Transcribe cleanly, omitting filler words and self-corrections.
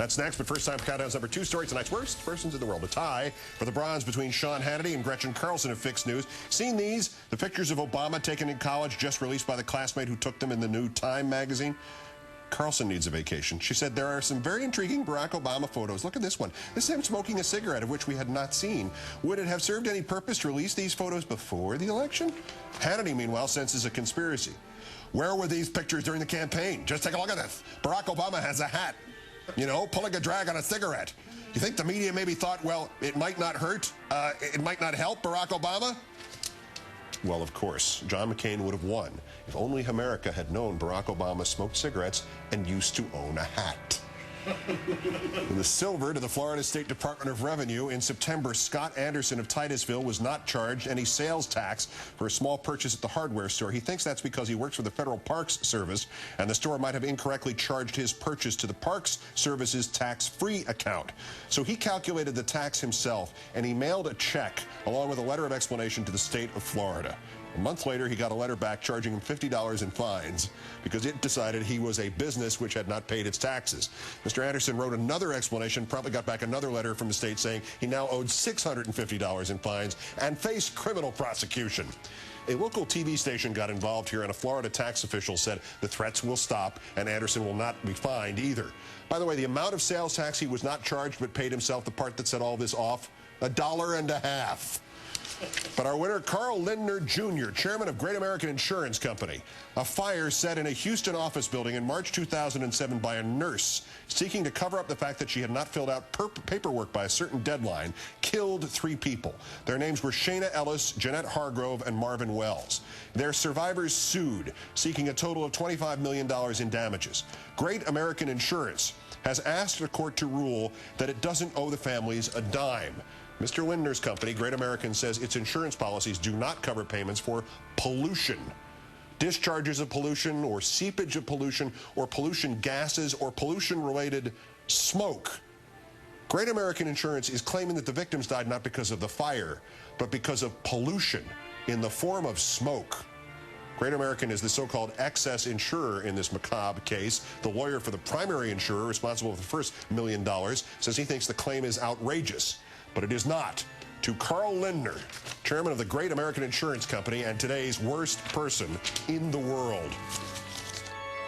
That's next, but first time for Countdown's number 2 story. Tonight's worst persons in the world. A tie for the bronze between Hannity and Gretchen Carlson of Fixed News. Seen these? The pictures of Obama taken in college, just released by the classmate who took them in the new Time magazine. Carlson needs a vacation. She said there are some very intriguing Barack Obama photos. Look at this one. This is him smoking a cigarette, of which we had not seen. Would it have served any purpose to release these photos before the election? Hannity, meanwhile, senses a conspiracy. Where were these pictures during the campaign? Just take a look at this. Barack Obama has a hat, you know, pulling a drag on a cigarette. You think the media maybe thought, well, it might not hurt, it might not help Barack Obama? Well, of course, John McCain would have won if only America had known Barack Obama smoked cigarettes and used to own a hat. In the silver to the Florida State Department of Revenue, in September, Scott Anderson of Titusville was not charged any sales tax for a small purchase at the hardware store. He thinks that's because he works for the Federal Parks Service, and the store might have incorrectly charged his purchase to the Parks Service's tax-free account. So he calculated the tax himself, and he mailed a check along with a letter of explanation to the state of Florida. A month later, he got a letter back charging him $50 in fines because it decided he was a business which had not paid its taxes. Mr. Anderson wrote another explanation, probably got back another letter from the state saying he now owed $650 in fines and faced criminal prosecution. A local TV station got involved here, and a Florida tax official said the threats will stop and Anderson will not be fined either. By the way, the amount of sales tax he was not charged but paid himself, the part that set all this off, $1.50. But our winner, Carl Lindner Jr., chairman of Great American Insurance Company. A fire set in a Houston office building in March 2007 by a nurse seeking to cover up the fact that she had not filled out paperwork by a certain deadline killed 3 people. Their names were Shayna Ellis, Jeanette Hargrove, and Marvin Wells. Their survivors sued, seeking a total of $25 million in damages. Great American Insurance has asked the court to rule that it doesn't owe the families a dime. Mr. Lindner's company, Great American, says its insurance policies do not cover payments for pollution. Discharges of pollution or seepage of pollution or pollution gases or pollution-related smoke. Great American Insurance is claiming that the victims died not because of the fire, but because of pollution in the form of smoke. Great American is the so-called excess insurer in this macabre case. The lawyer for the primary insurer, responsible for the first $1 million, says he thinks the claim is outrageous. But it is not. To Carl Lindner, chairman of the Great American Insurance Company and today's worst person in the world.